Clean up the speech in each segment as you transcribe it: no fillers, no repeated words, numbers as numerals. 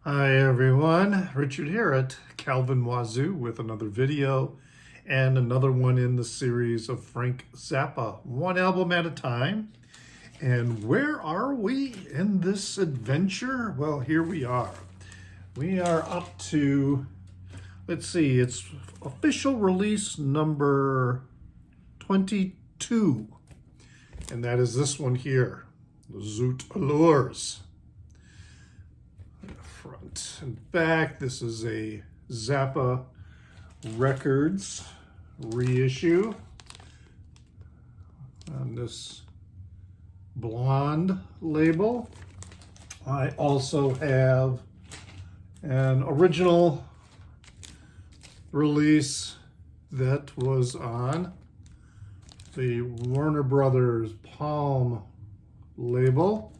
Hi everyone, Richard here at Calvin Wazoo with another video and another one in the series of Frank Zappa, one album at a time. And where are we in this adventure? Well, here we are. We are up to, let's see, it's official release number 22. And that is this one here, the Zoot Allures. Front and back. This is a Zappa Records reissue on this blonde label. I also have an original release that was on the Warner Brothers Palm label.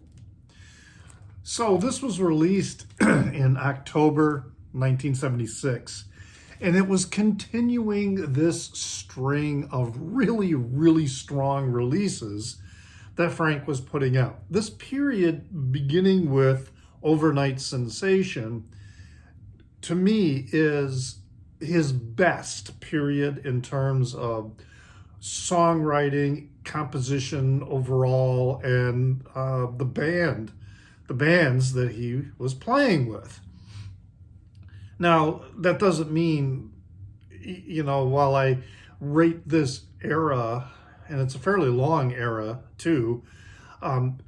So this was released in October 1976, and it was continuing this string of really, really strong releases that Frank was putting out. This period, beginning with Overnight Sensation, to me is his best period in terms of songwriting, composition overall, and the bands that he was playing with. Now, that doesn't mean, while I rate this era, and it's a fairly long era too,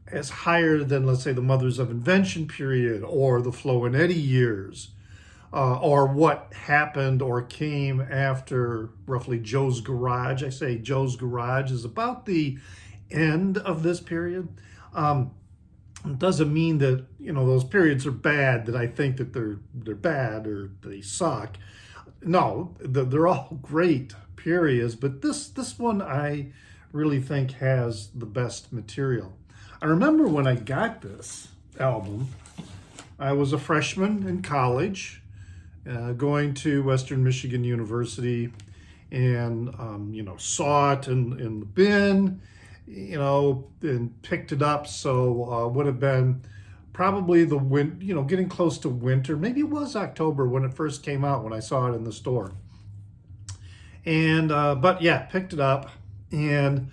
as higher than, let's say, the Mothers of Invention period or the Flo and Eddie years, or what happened or came after roughly Joe's Garage. I say Joe's Garage is about the end of this period. It doesn't mean that those periods are bad, that I think that they're bad or they suck. No, they're all great periods, but this one I really think has the best material. I remember when I got this album, I was a freshman in college, going to Western Michigan University, and saw it in the bin, and picked it up. So would have been probably getting close to winter. Maybe it was October when it first came out, when I saw it in the store. And but yeah, picked it up, and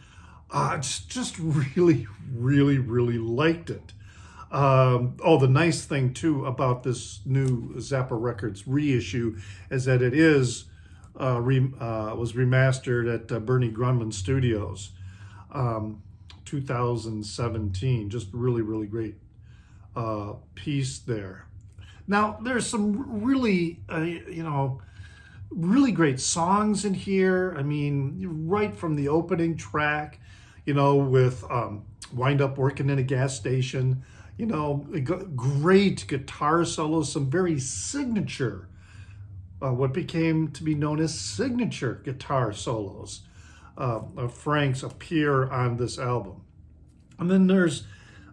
just really, really, really liked it. The nice thing too about this new Zappa Records reissue is that it is was remastered at Bernie Grundman Studios. 2017. Just really, really great piece there. Now, there's some really, really great songs in here. I mean, right from the opening track, with Wind Up Working in a Gas Station, great guitar solos, some very signature, what became to be known as signature guitar solos of Frank's appear on this album. And then there's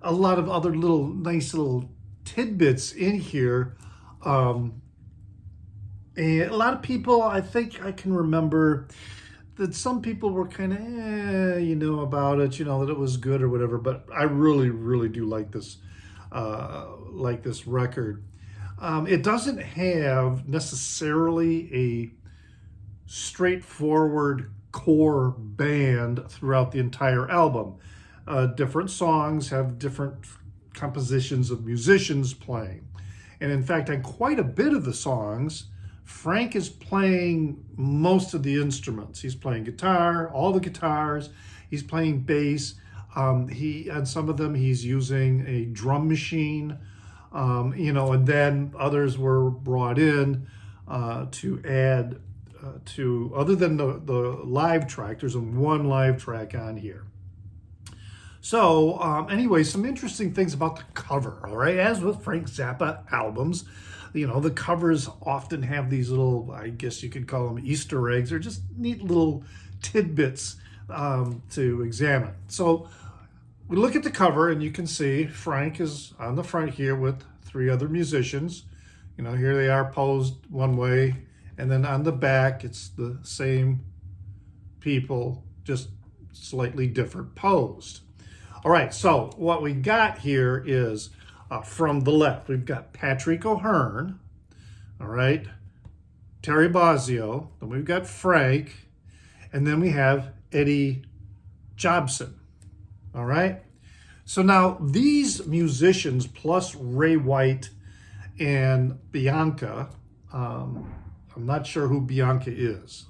a lot of other nice little tidbits in here. And a lot of people, I think I can remember that some people were kind of, about it, that it was good or whatever. But I really, really do like this record. It doesn't have necessarily a straightforward core band throughout the entire album. Different songs have different compositions of musicians playing. And in fact, on quite a bit of the songs, Frank is playing most of the instruments. He's playing guitar, all the guitars. He's playing bass. On some of them, he's using a drum machine, and then others were brought in to add to, other than the live track. There's one live track on here. So anyway, some interesting things about the cover, all right? As with Frank Zappa albums, the covers often have these little, I guess you could call them Easter eggs, or just neat little tidbits to examine. So we look at the cover, and you can see Frank is on the front here with three other musicians. Here they are posed one way, and then on the back, it's the same people, just slightly different posed. All right, so what we got here is from the left, we've got Patrick O'Hearn, all right, Terry Bozzio, then we've got Frank, and then we have Eddie Jobson, all right? So now these musicians plus Ray White and Bianca, I'm not sure who Bianca is.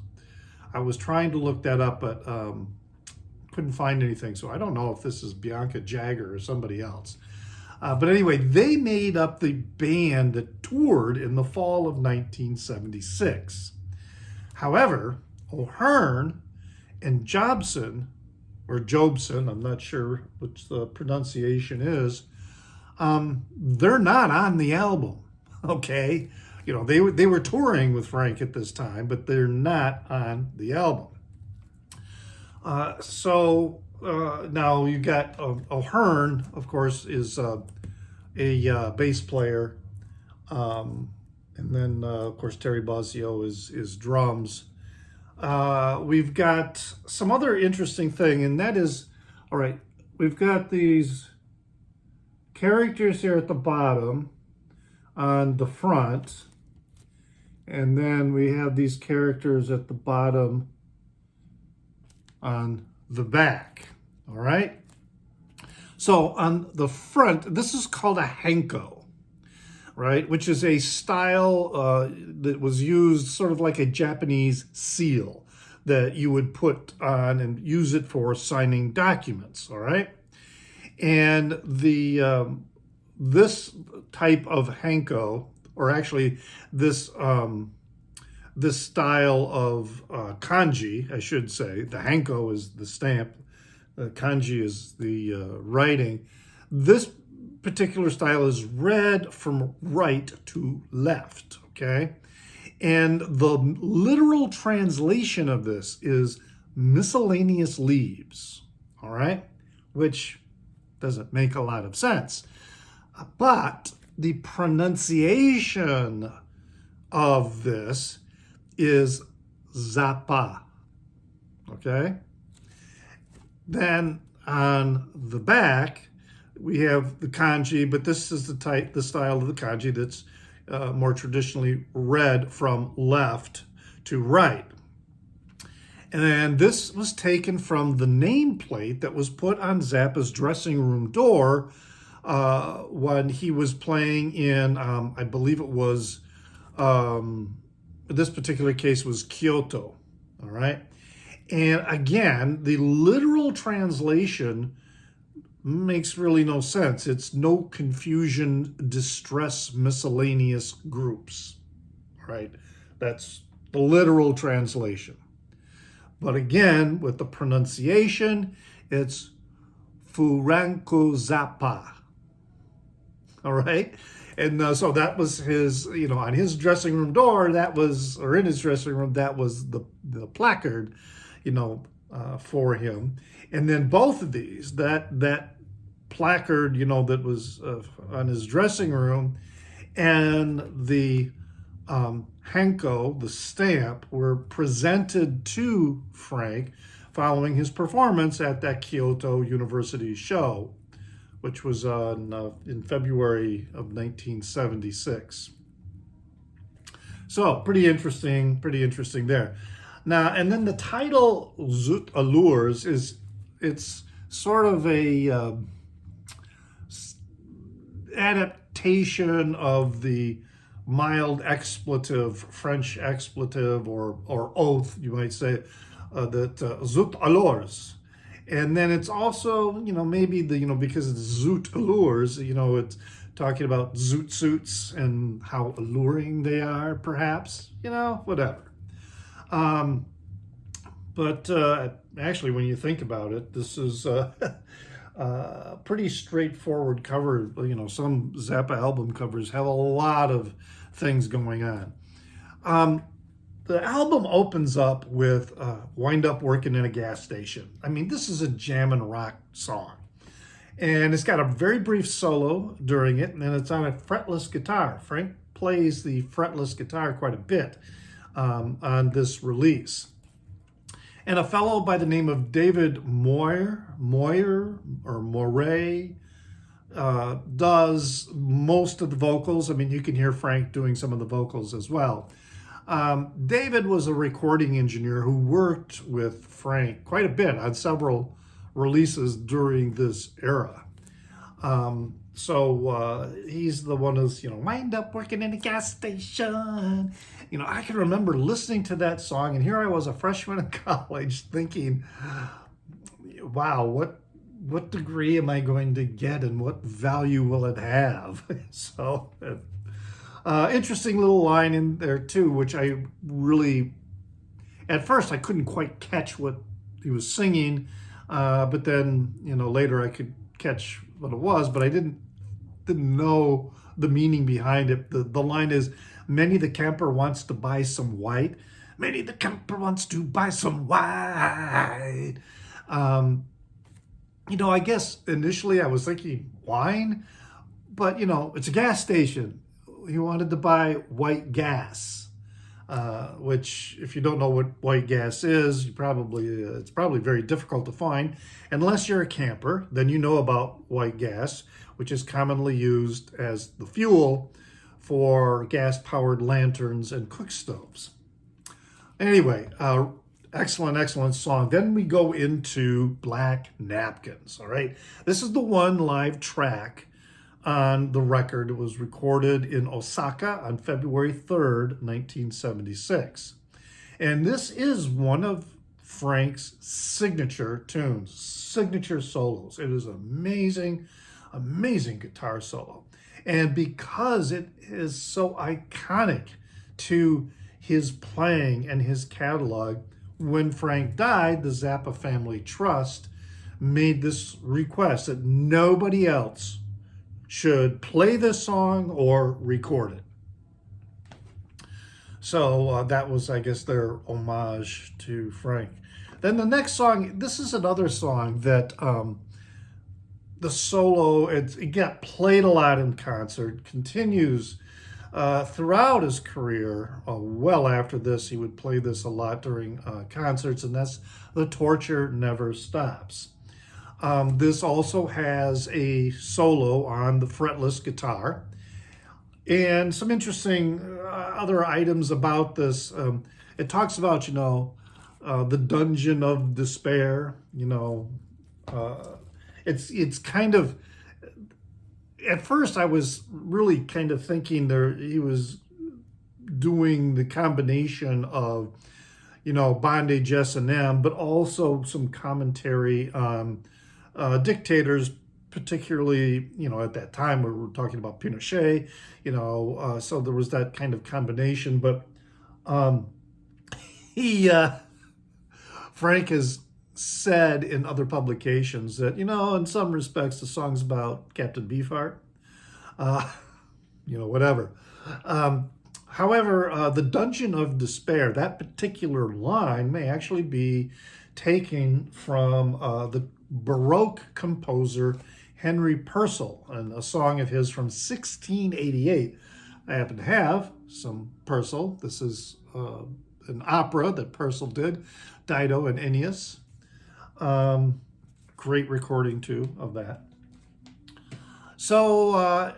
I was trying to look that up, but couldn't find anything. So I don't know if this is Bianca Jagger or somebody else. But anyway, they made up the band that toured in the fall of 1976. However, O'Hearn and Jobson, or Jobson, I'm not sure which the pronunciation is, they're not on the album, okay? You know, they were touring with Frank at this time, but they're not on the album. Now you got O'Hearn, of course, is a bass player, and then of course Terry Bozzio is drums. We've got some other interesting thing, and that is, all right, we've got these characters here at the bottom on the front, and then we have these characters at the bottom on the back, all right? So on the front, this is called a hanko, right? Which is a style that was used sort of like a Japanese seal that you would put on and use it for signing documents, all right? And this type of hanko, or actually this this style of kanji, I should say. The hanko is the stamp, the kanji is the writing. This particular style is read from right to left, okay? And the literal translation of this is miscellaneous leaves, all right? Which doesn't make a lot of sense. But the pronunciation of this is Zappa, okay? Then on the back, we have the kanji, but this is the style of the kanji that's more traditionally read from left to right. And this was taken from the nameplate that was put on Zappa's dressing room door when he was playing in, I believe it was, this particular case was Kyoto, all right? And again, the literal translation makes really no sense. It's no confusion, distress, miscellaneous groups, right? That's the literal translation. But again, with the pronunciation, it's Furanko Zappa, all right? And so that was his, you know, on his dressing room door, that was, or in his dressing room, that was the placard, you know, for him. And then both of these, that placard, you know, that was on his dressing room, and the hanko, the stamp, were presented to Frank following his performance at that Kyoto University show, which was in February of 1976. So pretty interesting there. Now, and then the title Zoot Allures it's sort of a adaptation of the mild expletive, French expletive or oath, you might say, that Zoot Allures. And then it's also, you know, maybe because it's Zoot Allures, you know, it's talking about zoot suits and how alluring they are, perhaps, you know, whatever. But actually, when you think about it, this is a pretty straightforward cover. You know, some Zappa album covers have a lot of things going on. The album opens up with Wind Up Working in a Gas Station. I mean, this is a jammin' rock song. And it's got a very brief solo during it, and then it's on a fretless guitar. Frank plays the fretless guitar quite a bit on this release. And a fellow by the name of David Moyer, does most of the vocals. I mean, you can hear Frank doing some of the vocals as well. David was a recording engineer who worked with Frank quite a bit on several releases during this era. So he's the one who's, wind up working in a gas station. I can remember listening to that song, and here I was, a freshman in college, thinking, wow, what degree am I going to get and what value will it have? So interesting little line in there too, which I really, at first I couldn't quite catch what he was singing, but then later I could catch what it was, but I didn't know the meaning behind it. The line is, many the camper wants to buy some white. Many the camper wants to buy some white. I guess initially I was thinking wine, but it's a gas station. He wanted to buy white gas, which, if you don't know what white gas is, it's probably very difficult to find unless you're a camper. Then you know about white gas, which is commonly used as the fuel for gas-powered lanterns and cook stoves. Anyway, excellent song. Then we go into Black Napkins, all right? This is the one live track on the record. It was recorded in Osaka on February 3rd, 1976. And this is one of Frank's signature tunes, signature solos. It is amazing guitar solo. And because it is so iconic to his playing and his catalog, when Frank died, the Zappa Family Trust made this request that nobody else should play this song or record it. So that was, I guess, their homage to Frank. Then the next song, this is another song that the solo, it got played a lot in concert, continues throughout his career. Well after this, he would play this a lot during concerts, and that's The Torture Never Stops. This also has a solo on the fretless guitar. And some interesting other items about this. It talks about, the dungeon of despair. It's kind of, at first I was really kind of thinking he was doing the combination of, Bondage S&M, but also some commentary on dictators, particularly, at that time we were talking about Pinochet, so there was that kind of combination. But Frank has said in other publications that, in some respects, the song's about Captain Beefheart, whatever. However, the Dungeon of Despair, that particular line may actually be taken from the Baroque composer Henry Purcell, and a song of his from 1688. I happen to have some Purcell. This is an opera that Purcell did, Dido and Aeneas. Great recording, too, of that. So,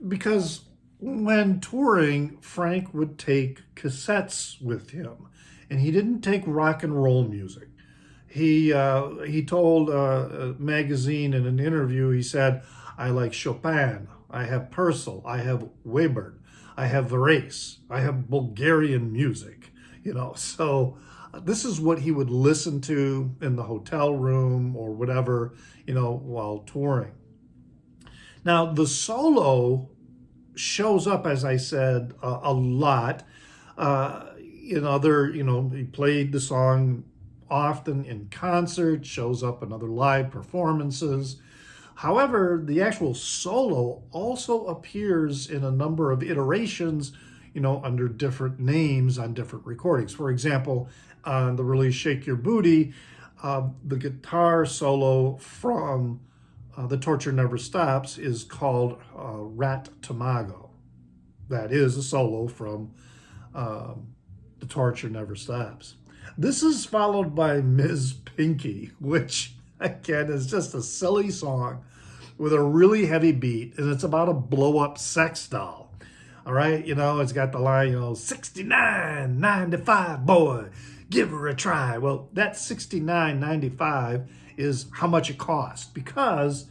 because when touring, Frank would take cassettes with him, and he didn't take rock and roll music. He told a magazine in an interview, he said, I like Chopin, I have Purcell, I have Webern, I have Varese, I have Bulgarian music, so this is what he would listen to in the hotel room or whatever, while touring. Now, the solo shows up, as I said, a lot. He played the song often in concert, shows up in other live performances. However, the actual solo also appears in a number of iterations, under different names on different recordings. For example, on the release Shake Your Booty, the guitar solo from The Torture Never Stops is called Rat Tamago. That is a solo from The Torture Never Stops. This is followed by Ms. Pinky, which, again, is just a silly song. with a really heavy beat, and it's about a blow-up sex doll. All right, it's got the line, 69.95, boy, give her a try. Well, that 69.95 is how much it cost, because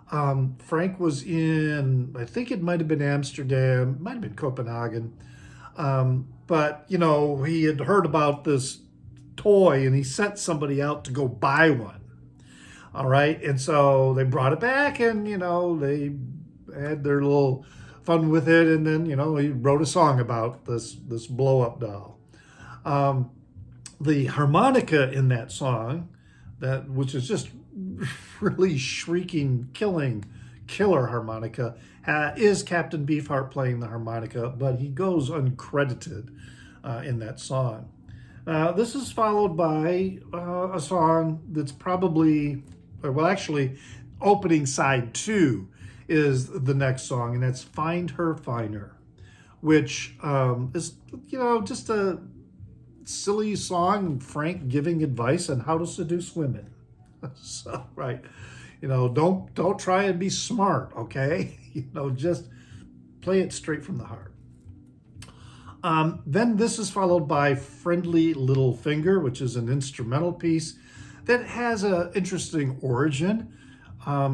Frank was in, I think it might have been Amsterdam, might have been Copenhagen, but he had heard about this toy and he sent somebody out to go buy one. All right, and so they brought it back, and they had their little fun with it, and then he wrote a song about this blow up doll. The harmonica in that song, which is just really shrieking, killer harmonica, is Captain Beefheart playing the harmonica, but he goes uncredited in that song. This is followed by a song that's probably, well, actually, opening side 2 is the next song, and that's Find Her Finer, which is, just a silly song, Frank giving advice on how to seduce women. So, right, don't try and be smart, okay? Just play it straight from the heart. Then this is followed by Friendly Little Finger, which is an instrumental piece that has an interesting origin.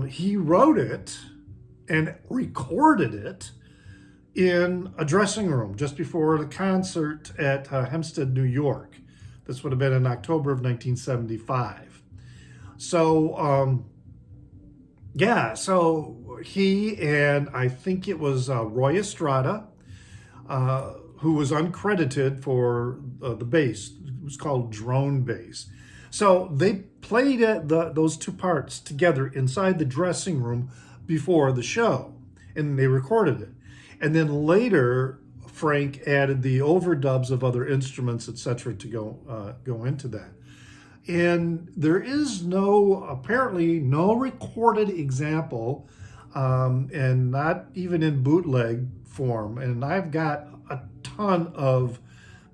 He wrote it and recorded it in a dressing room just before the concert at Hempstead, New York. This would have been in October of 1975. So, so he and I think it was Roy Estrada, who was uncredited for the bass. It was called drone bass. So they played those two parts together inside the dressing room before the show, and they recorded it. And then later, Frank added the overdubs of other instruments, etc., to go into that. And there is apparently no recorded example, and not even in bootleg form. And I've got a ton of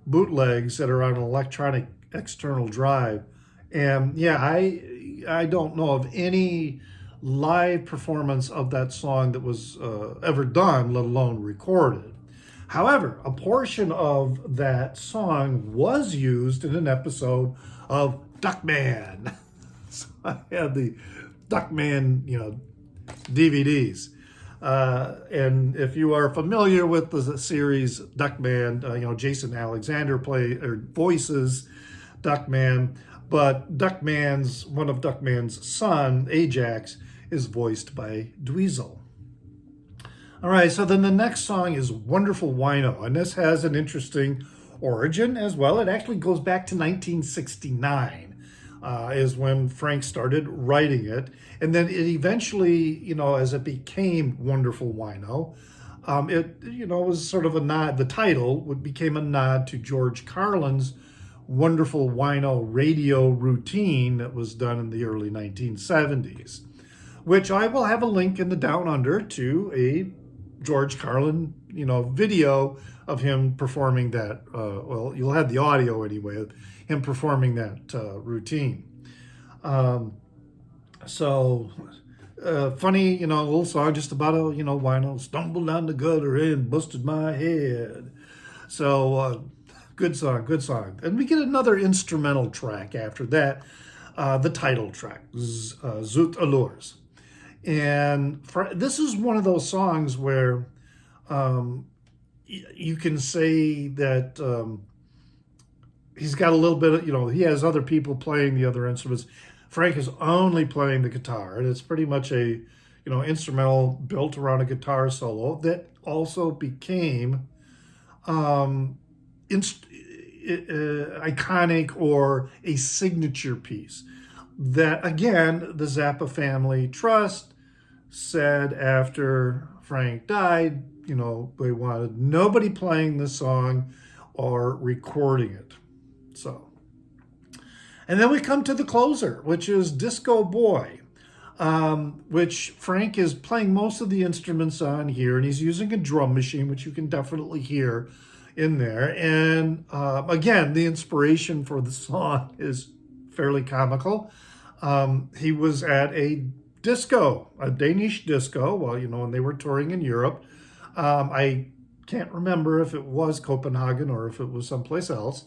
bootlegs that are on an electronic external drive. And yeah, I don't know of any live performance of that song that was ever done, let alone recorded. However, a portion of that song was used in an episode of Duckman. So I had the Duckman, DVDs. And if you are familiar with the series Duckman, Jason Alexander voices Duckman, but one of Duckman's son, Ajax, is voiced by Dweezil. All right, so then the next song is Wonderful Wino, and this has an interesting origin as well. It actually goes back to 1969. Is when Frank started writing it. And then it eventually, as it became Wonderful Wino, it, was sort of a nod. The title became a nod to George Carlin's Wonderful Wino radio routine that was done in the early 1970s, which I will have a link in the Down Under to a George Carlin, video of him performing that. Well, you'll have the audio anyway of him performing that routine. Funny, little song just about a, Wino stumbled down the gutter and busted my head. So good song. And we get another instrumental track after that, the title track, Zoot Allures. And this is one of those songs where you can say that he's got a little bit of, he has other people playing the other instruments. Frank is only playing the guitar, and it's pretty much a, instrumental built around a guitar solo that also became iconic or a signature piece that, again, the Zappa family trust said after Frank died, they wanted nobody playing this song or recording it. So, and then we come to the closer, which is Disco Boy, which Frank is playing most of the instruments on here, and he's using a drum machine, which you can definitely hear in there. And again, the inspiration for the song is fairly comical. He was at a disco, a Danish disco. Well, when they were touring in Europe, I can't remember if it was Copenhagen or if it was someplace else.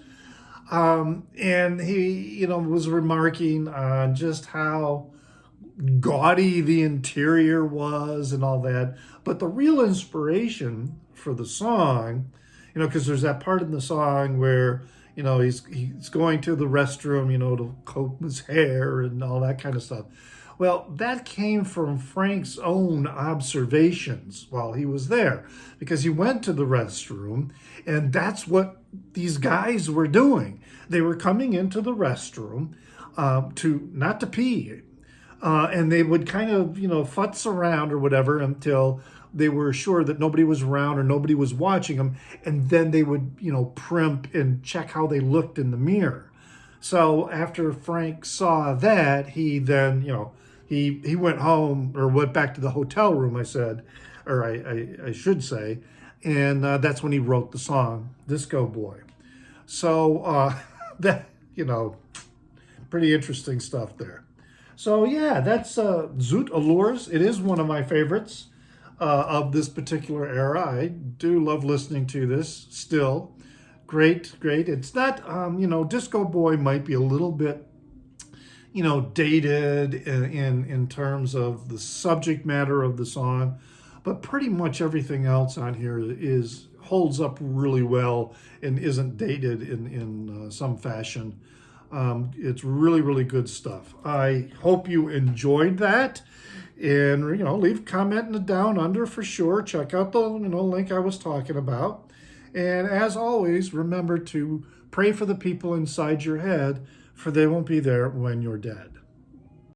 And he, was remarking on just how gaudy the interior was and all that. But the real inspiration for the song, because there's that part in the song where, he's going to the restroom, to comb his hair and all that kind of stuff. Well, that came from Frank's own observations while he was there, because he went to the restroom, and that's what these guys were doing. They were coming into the restroom not to pee, and they would kind of, futz around or whatever until they were sure that nobody was around or nobody was watching them, and then they would, primp and check how they looked in the mirror. So after Frank saw that, he then, he went home, or went back to the hotel room, I should say, and that's when he wrote the song Disco Boy. So that, pretty interesting stuff there. So yeah, that's Zoot Allures. It is one of my favorites of this particular era. I do love listening to this still. Great. It's not, Disco Boy might be a little bit, dated in terms of the subject matter of the song, but pretty much everything else on here holds up really well and isn't dated in some fashion. It's really, really good stuff. I hope you enjoyed that. And, leave a comment down under for sure. Check out the, link I was talking about. And as always, remember to pray for the people inside your head, for they won't be there when you're dead.